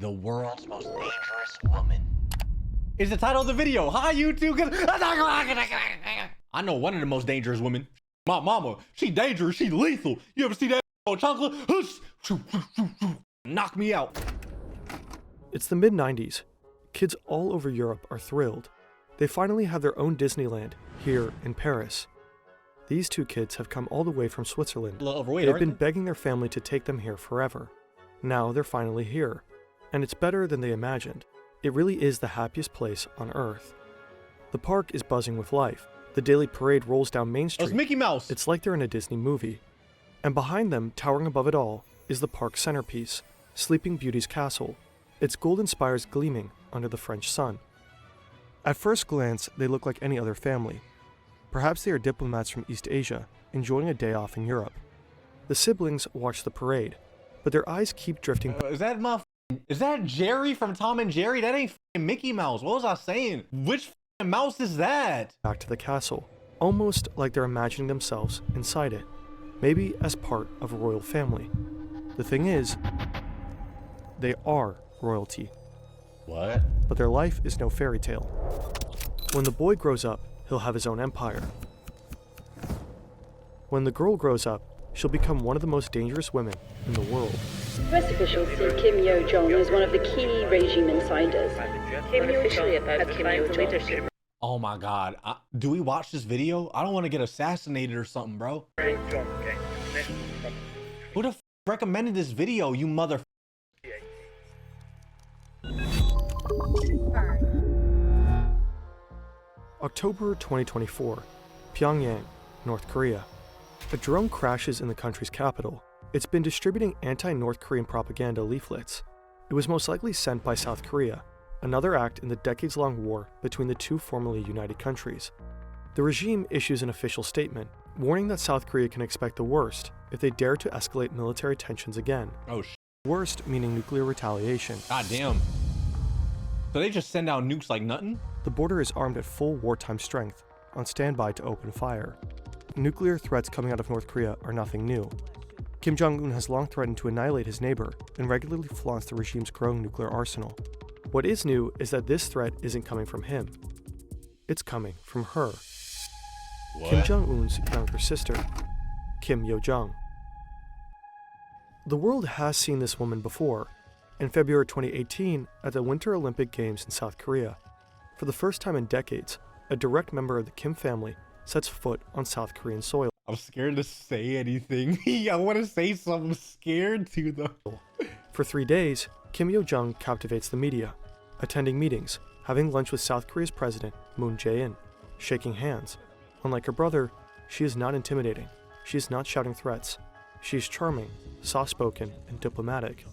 The world's most dangerous woman is the title of the video. Hi, YouTube. I know one of the most dangerous women. My mama, she dangerous, she lethal. You ever see that chocolate? Knock me out. It's the mid-90s. Kids all over Europe are thrilled. They finally have their own Disneyland here in Paris. These two kids have come all the way from Switzerland. A little overweight, They've been begging their family to take them here forever. Now they're finally here. And it's better than they imagined. It really is the happiest place on Earth. The park is buzzing with life. The daily parade rolls down Main Street. That's Mickey Mouse. It's like they're in a Disney movie. And behind them, towering above it all, is the park's centerpiece, Sleeping Beauty's castle, its golden spires gleaming under the French sun. At first glance, they look like any other family. Perhaps they are diplomats from East Asia, enjoying a day off in Europe. The siblings watch the parade, but their eyes keep drifting. Is that Jerry from Tom and Jerry? That ain't Mickey Mouse. What was I saying? Which mouse is that? Back to the castle, almost like they're imagining themselves inside it, maybe as part of a royal family. The thing is, they are royalty. What? But their life is no fairy tale. When the boy grows up, he'll have his own empire. When the girl grows up, she'll become one of the most dangerous women in the world. US officials see Kim Yo-jong as one of the key regime insiders. Kim Yo-jong. Oh my God. Do we watch this video? I don't want to get assassinated or something, bro. Who the recommended this video, you mother? October 2024, Pyongyang, North Korea. A drone crashes in the country's capital. It's been distributing anti-North Korean propaganda leaflets. It was most likely sent by South Korea, another act in the decades-long war between the two formerly united countries. The regime issues an official statement, warning that South Korea can expect the worst if they dare to escalate military tensions again. Oh, sh*. Worst meaning nuclear retaliation. God damn. So they just send out nukes like nothing? The border is armed at full wartime strength, on standby to open fire. Nuclear threats coming out of North Korea are nothing new. Kim Jong-un has long threatened to annihilate his neighbor and regularly flaunts the regime's growing nuclear arsenal. What is new is that this threat isn't coming from him. It's coming from her. What? Kim Jong-un's younger sister, Kim Yo-jong. The world has seen this woman before. In February 2018, at the Winter Olympic Games in South Korea, for the first time in decades, a direct member of the Kim family sets foot on South Korean soil. I'm scared to say anything. I want to say something. I'm scared to though. For 3 days, Kim Yo-jong captivates the media, attending meetings, having lunch with South Korea's president, Moon Jae-in, shaking hands. Unlike her brother, she is not intimidating. She is not shouting threats. She is charming, soft-spoken, and diplomatic.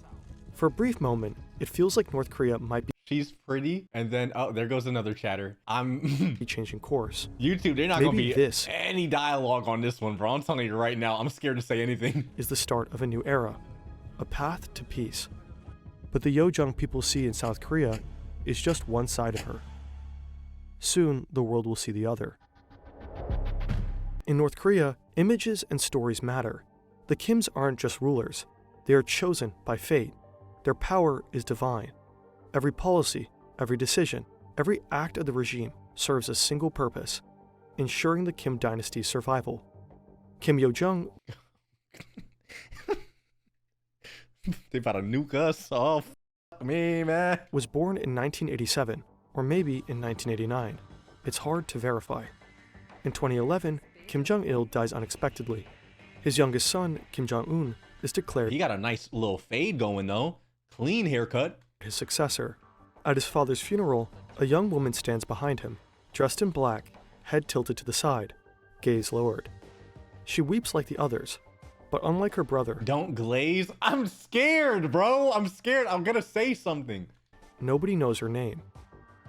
For a brief moment, it feels like North Korea might be She's pretty, and then, oh, there goes another chatter. I'm changing course. YouTube, they're not going to be this any dialogue on this one, bro. I'm telling you right now, I'm scared to say anything. Is the start of a new era, a path to peace. But the Yo-jong people see in South Korea is just one side of her. Soon, the world will see the other. In North Korea, images and stories matter. The Kims aren't just rulers. They are chosen by fate. Their power is divine. Every policy, every decision, every act of the regime serves a single purpose: ensuring the Kim dynasty's survival. Kim Yo-jong They about to nuke us. Oh, f me, man. Was born in 1987, or maybe in 1989. It's hard to verify. In 2011, Kim Jong-il dies unexpectedly. His youngest son, Kim Jong-un, is declared He got a nice little fade going though. Clean haircut. his successor. At his father's funeral, a young woman stands behind him, dressed in black, head tilted to the side, gaze lowered. She weeps like the others, but unlike her brother, Don't glaze. I'm scared, bro. I'm scared. I'm gonna say something. nobody knows her name.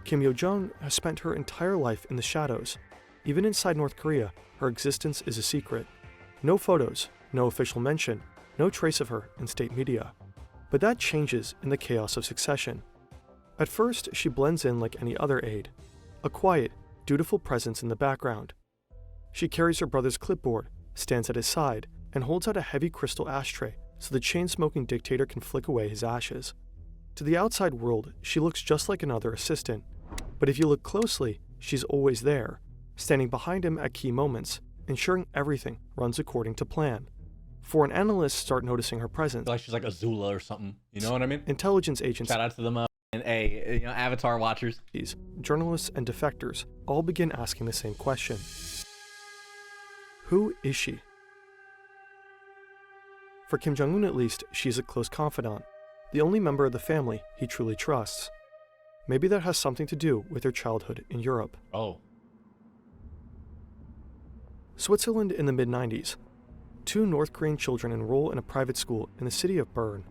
Kim Yo-jong has spent her entire life in the shadows. Even inside North Korea, her existence is a secret. No photos, no official mention, no trace of her in state media. But that changes in the chaos of succession. At first, she blends in like any other aide, a quiet, dutiful presence in the background. She carries her brother's clipboard, stands at his side, and holds out a heavy crystal ashtray so the chain-smoking dictator can flick away his ashes. To the outside world, she looks just like another assistant. But if you look closely, she's always there, standing behind him at key moments, ensuring everything runs according to plan. Foreign analysts start noticing her presence. Like she's like Azula or something. You know what I mean? Intelligence agents, Shout out to them and Avatar watchers. journalists, and defectors all begin asking the same question. Who is she? For Kim Jong-un at least, she's a close confidant, the only member of the family he truly trusts. Maybe that has something to do with their childhood in Europe. Oh. Switzerland in the mid-90s. 2 North Korean children enroll in a private school in the city of Bern.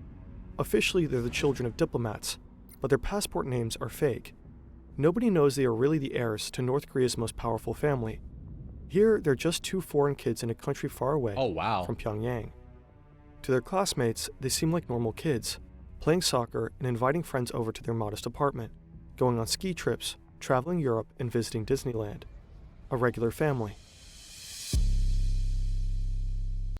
Officially, they're the children of diplomats, but their passport names are fake. Nobody knows they are really the heirs to North Korea's most powerful family. Here, they're just 2 foreign kids in a country far away from Pyongyang. To their classmates, they seem like normal kids, playing soccer and inviting friends over to their modest apartment, going on ski trips, traveling Europe, and visiting Disneyland. A regular family.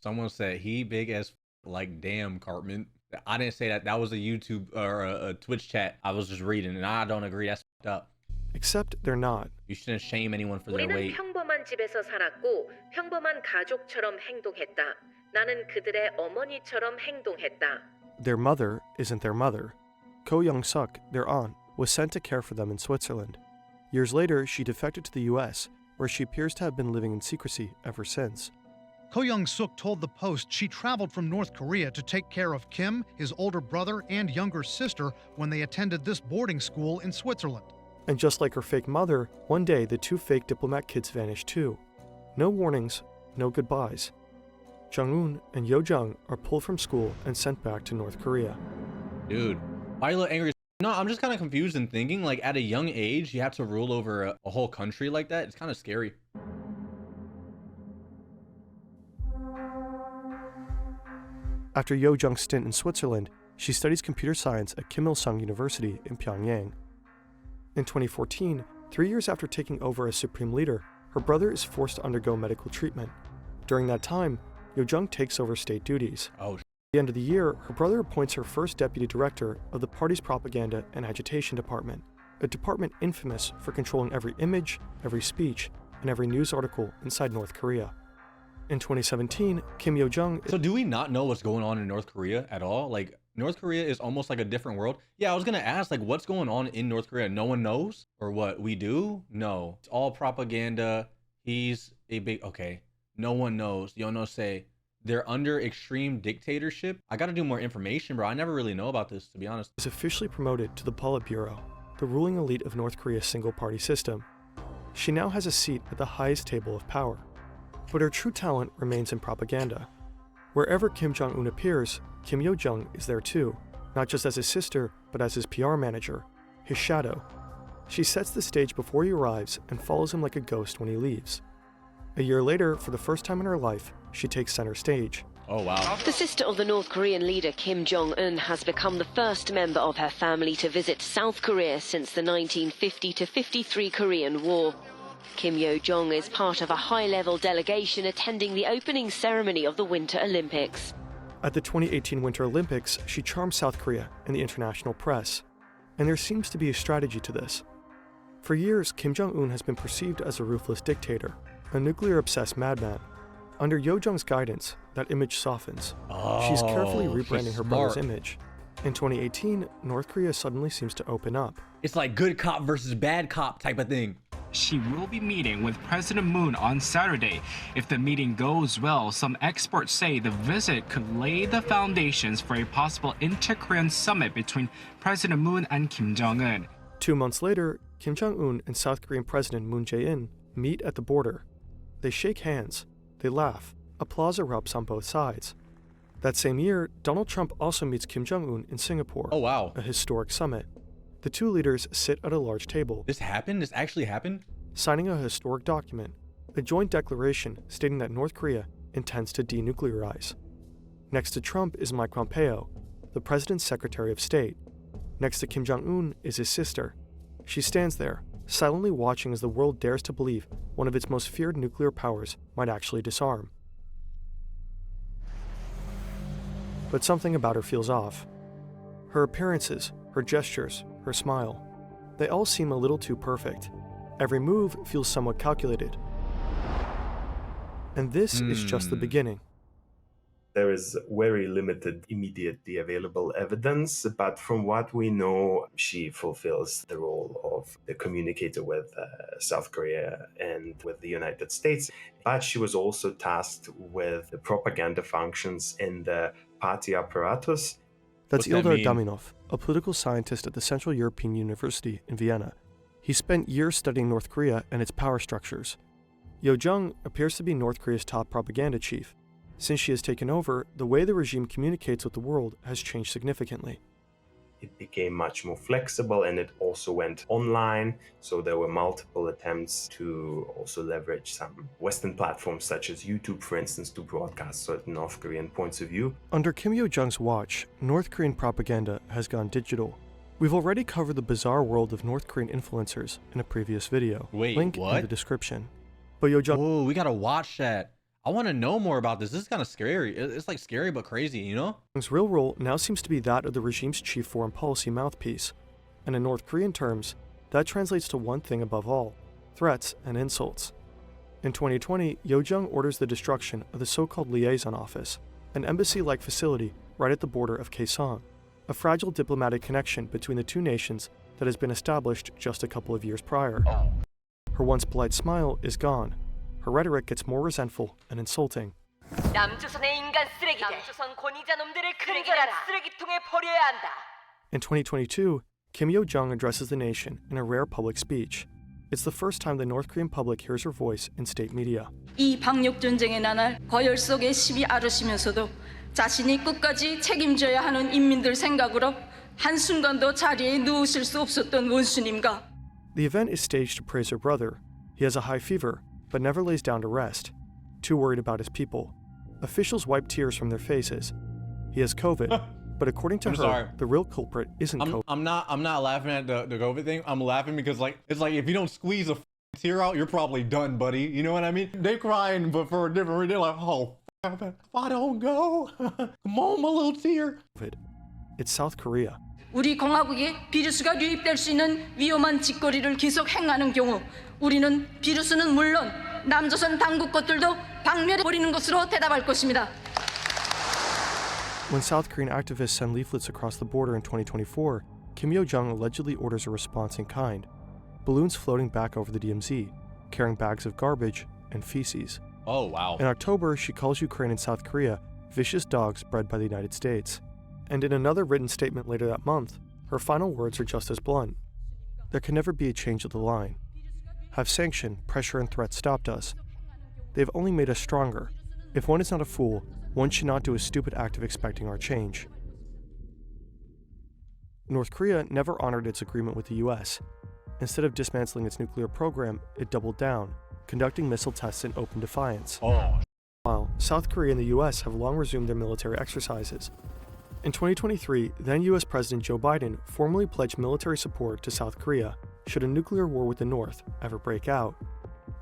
Someone said he big as like damn Cartman. I didn't say that. That was a YouTube or a Twitch chat I was just reading, and I don't agree. That's up. Except they're not. You shouldn't shame anyone for their weight. 우리는 평범한 집에서 살았고 평범한 가족처럼 행동했다. 나는 그들의 어머니처럼 행동했다. Their mother isn't their mother. Ko Young-suk, their aunt, was sent to care for them in Switzerland. Years later, she defected to the US, where she appears to have been living in secrecy ever since. Ko Young-suk told the Post she traveled from North Korea to take care of Kim, his older brother, and younger sister when they attended this boarding school in Switzerland. And just like her fake mother, one day the 2 fake diplomat kids vanished too. No warnings, no goodbyes. Jong-un and Yo-jung are pulled from school and sent back to North Korea. Dude, why are you a little angry? No, I'm just kind of confused and thinking, like, at a young age, you have to rule over a whole country like that. It's kind of scary. After Yo-jung's stint in Switzerland, she studies computer science at Kim Il-sung University in Pyongyang. In 2014, 3 years after taking over as supreme leader, her brother is forced to undergo medical treatment. During that time, Yo-jung takes over state duties. Oh. At the end of the year, her brother appoints her first deputy director of the party's propaganda and agitation department, a department infamous for controlling every image, every speech, and every news article inside North Korea. In 2017, Kim Yo-jung... So do we not know what's going on in North Korea at all? Like, North Korea is almost like a different world. Yeah, I was gonna ask, like, what's going on in North Korea? No one knows? Or what? We do? No. It's all propaganda. He's a big... Okay. No one knows. You know, say they're under extreme dictatorship. I gotta do more information, bro. I never really know about this, to be honest. ...is officially promoted to the Politburo, the ruling elite of North Korea's single-party system. She now has a seat at the highest table of power. But her true talent remains in propaganda. Wherever Kim Jong-un appears, Kim Yo-jung is there too, not just as his sister, but as his PR manager, his shadow. She sets the stage before he arrives and follows him like a ghost when he leaves. A year later, for the first time in her life, she takes center stage. Oh, wow. The sister of the North Korean leader Kim Jong-un has become the first member of her family to visit South Korea since the 1950-53 Korean War. Kim Yo-jung is part of a high-level delegation attending the opening ceremony of the Winter Olympics. At the 2018 Winter Olympics, she charms South Korea and the international press. And there seems to be a strategy to this. For years, Kim Jong-un has been perceived as a ruthless dictator, a nuclear-obsessed madman. Under Yo-jung's guidance, that image softens. She's carefully rebranding her brother's image. In 2018, North Korea suddenly seems to open up. It's like good cop versus bad cop type of thing. She will be meeting with President Moon on Saturday. If the meeting goes well, some experts say the visit could lay the foundations for a possible inter-Korean summit between President Moon and Kim Jong-un. 2 months later, Kim Jong-un and South Korean President Moon Jae-in meet at the border. They shake hands, they laugh, applause erupts on both sides. That same year, Donald Trump also meets Kim Jong-un in Singapore. Oh, wow. A historic summit. The 2 leaders sit at a large table. This happened? This actually happened? Signing a historic document, a joint declaration stating that North Korea intends to denuclearize. Next to Trump is Mike Pompeo, the president's Secretary of State. Next to Kim Jong-un is his sister. She stands there, silently watching as the world dares to believe one of its most feared nuclear powers might actually disarm. But something about her feels off. Her appearances, her gestures, her smile. They all seem a little too perfect. Every move feels somewhat calculated. And this is just the beginning. There is very limited immediately available evidence, but from what we know, she fulfills the role of the communicator with South Korea and with the United States. But she was also tasked with the propaganda functions in the party apparatus. That's What's that Ildar mean? Daminov, a political scientist at the Central European University in Vienna. He spent years studying North Korea and its power structures. Yo Jung appears to be North Korea's top propaganda chief. Since she has taken over, the way the regime communicates with the world has changed significantly. It became much more flexible and it also went online. So there were multiple attempts to also leverage some Western platforms such as YouTube, for instance, to broadcast certain North Korean points of view. Under Kim Yo-jong's watch, North Korean propaganda has gone digital. We've already covered the bizarre world of North Korean influencers in a previous video. Wait, Link in what? the description. But Yo Jung Whoa, we gotta watch that. I want to know more about this. This is kind of scary. It's like scary but crazy, you know? Jung's real role now seems to be that of the regime's chief foreign policy mouthpiece. And in North Korean terms, that translates to one thing above all: threats and insults. In 2020, Yo Jung orders the destruction of the so-called liaison office, an embassy-like facility right at the border of Kaesong, a fragile diplomatic connection between the two nations that has been established just a couple of years prior. Her once polite smile is gone. Her rhetoric gets more resentful and insulting. 남조선의 인간 쓰레기들, 남조선 권위자 놈들을 근절한 쓰레기통에 버려야 한다. In 2022, Kim Yo-jong addresses the nation in a rare public speech. It's the first time the North Korean public hears her voice in state media. 이 방역 전쟁의 나날 거열 속에 시비 앓으시면서도 자신이 끝까지 책임져야 하는 인민들 생각으로 한순간도 자리에 누우실 수 없었던 원수님과. The event is staged to praise her brother. He has a high fever, but never lays down to rest, too worried about his people. Officials wipe tears from their faces. He has COVID, but according to her, sorry. the real culprit isn't COVID. I'm not laughing at the COVID thing. I'm laughing because it's like if you don't squeeze a tear out, you're probably done, buddy. You know what I mean? They crying, but for a different reason. They're like, oh, if I don't go, come on, my little tear. It's South Korea. 우리 공화국에 비루스가 유입될 수 있는 위험한 짓거리를 계속 행하는 경우 우리는 비루스는 물론 남조선 당국 것들도 박멸해 버리는 것으로 대답할 것입니다. When South Korean activists send leaflets across the border in 2024, Kim Yo-jong allegedly orders a response in kind. Balloons floating back over the DMZ, carrying bags of garbage and feces. Oh, wow. In October, she calls Ukraine and South Korea vicious dogs bred by the United States. And in another written statement later that month, her final words are just as blunt. There can never be a change of the line. Have sanction, pressure, and threats stopped us? They've only made us stronger. If one is not a fool, one should not do a stupid act of expecting our change. North Korea never honored its agreement with the US. Instead of dismantling its nuclear program, it doubled down, conducting missile tests in open defiance. While South Korea and the US have long resumed their military exercises. In 2023, then US President Joe Biden formally pledged military support to South Korea should a nuclear war with the North ever break out.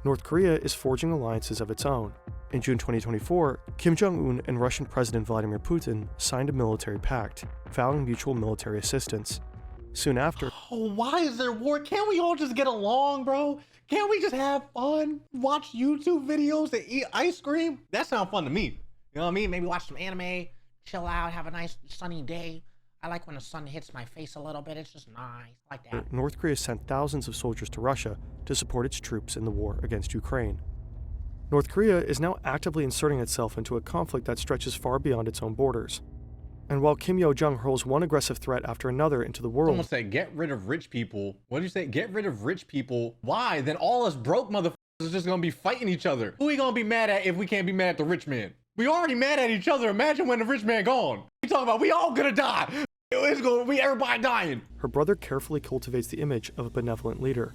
North Korea is forging alliances of its own. In June 2024, Kim Jong-un and Russian President Vladimir Putin signed a military pact, vowing mutual military assistance. Soon after, Oh, why is there war? Can't we all just get along, bro? Can't we just have fun? Watch YouTube videos and eat ice cream? That sounds fun to me. You know what I mean? Maybe watch some anime, chill out, have a nice sunny day. I like when the sun hits my face a little bit. It's just nice, like that. North Korea sent thousands of soldiers to Russia to support its troops in the war against Ukraine. North Korea is now actively inserting itself into a conflict that stretches far beyond its own borders. And while Kim Yo-jong hurls one aggressive threat after another into the world, Someone said, get rid of rich people. What did you say? Get rid of rich people. Why? Then all us broke motherfuckers is just gonna be fighting each other. Who we gonna be mad at if we can't be mad at the rich man? We already mad at each other. Imagine when the rich man gone. We talking about we all gonna die. It's gonna be everybody dying. her brother carefully cultivates the image of a benevolent leader.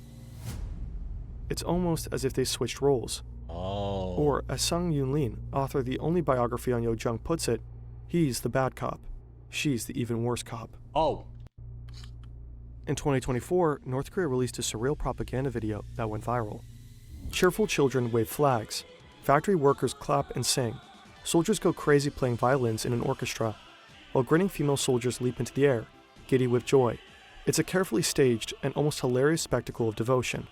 It's almost as if they switched roles. Oh. Or, as Sung Yoon-lin, author of the only biography on Yo Jung, puts it, he's the bad cop. She's the even worse cop. Oh. In 2024, North Korea released a surreal propaganda video that went viral. Cheerful children wave flags. Factory workers clap and sing. Soldiers go crazy playing violins in an orchestra, while grinning female soldiers leap into the air, giddy with joy. It's a carefully staged and almost hilarious spectacle of devotion.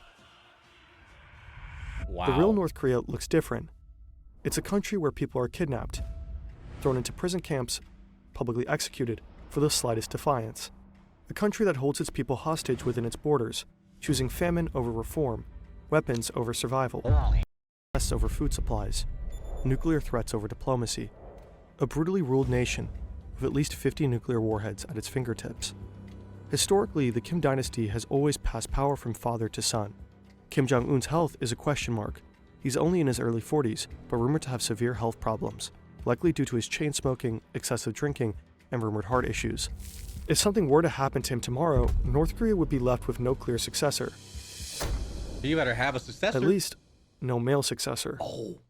Wow. The real North Korea looks different. It's a country where people are kidnapped, thrown into prison camps, publicly executed for the slightest defiance. A country that holds its people hostage within its borders, choosing famine over reform, weapons over survival, pests over food supplies, nuclear threats over diplomacy. A brutally ruled nation with at least 50 nuclear warheads at its fingertips. Historically, the Kim dynasty has always passed power from father to son. Kim Jong-un's health is a question mark. He's only in his early 40s, but rumored to have severe health problems, likely due to his chain smoking, excessive drinking, and rumored heart issues. If something were to happen to him tomorrow, North Korea would be left with no clear successor. You better have a successor. At least, no male successor. Oh.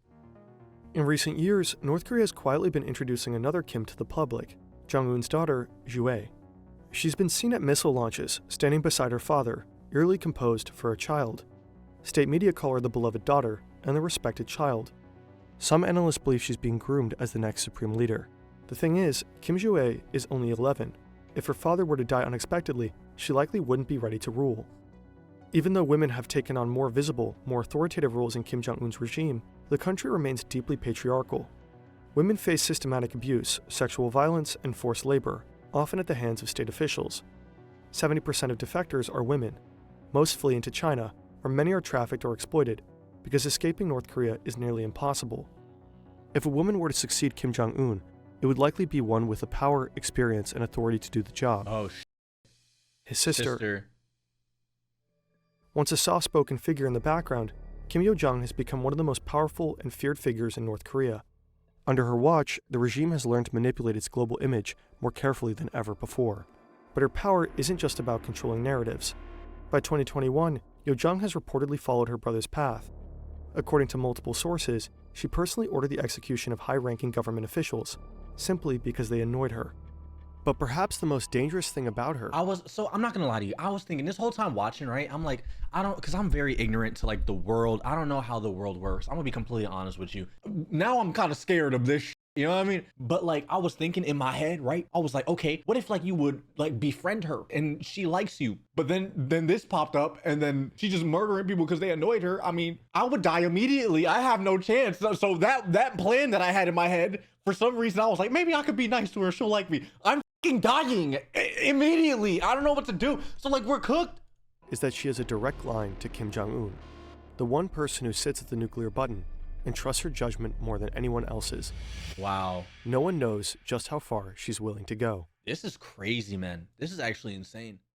In recent years, North Korea has quietly been introducing another Kim to the public, Jong-un's daughter, Jue. She's been seen at missile launches, standing beside her father, eerily composed for a child. State media call her the beloved daughter and the respected child. Some analysts believe she's being groomed as the next supreme leader. The thing is, Kim Jue is only 11. If her father were to die unexpectedly, she likely wouldn't be ready to rule. Even though women have taken on more visible, more authoritative roles in Kim Jong-un's regime, the country remains deeply patriarchal. Women face systematic abuse, sexual violence, and forced labor, often at the hands of state officials. 70% of defectors are women. Most flee into China, where many are trafficked or exploited, because escaping North Korea is nearly impossible. If a woman were to succeed Kim Jong-un, it would likely be one with the power, experience, and authority to do the job. Oh, his sister. Once a soft-spoken figure in the background, Kim Yo-jong has become one of the most powerful and feared figures in North Korea. Under her watch, the regime has learned to manipulate its global image more carefully than ever before. But her power isn't just about controlling narratives. By 2021, Yo-jong has reportedly followed her brother's path. According to multiple sources, she personally ordered the execution of high-ranking government officials, simply because they annoyed her. But perhaps the most dangerous thing about her... I'm not gonna lie to you. I was thinking this whole time watching, right? I'm like, because I'm very ignorant to like the world. I don't know how the world works. I'm gonna be completely honest with you. Now I'm kind of scared of this. You know what I mean? But like, I was thinking in my head, right? I was like, okay, what if like you would like befriend her and she likes you, but then this popped up and then she's just murdering people because they annoyed her. I mean, I would die immediately. I have no chance. So that plan that I had in my head, for some reason, I was like, maybe I could be nice to her. She'll like me. I'm dying immediately. I don't know what to do. So like, we're cooked. Is that she has a direct line to Kim Jong-un, the one person who sits at the nuclear button and trusts her judgment more than anyone else's. Wow. No one knows just how far she's willing to go. This is crazy, man. This is actually insane.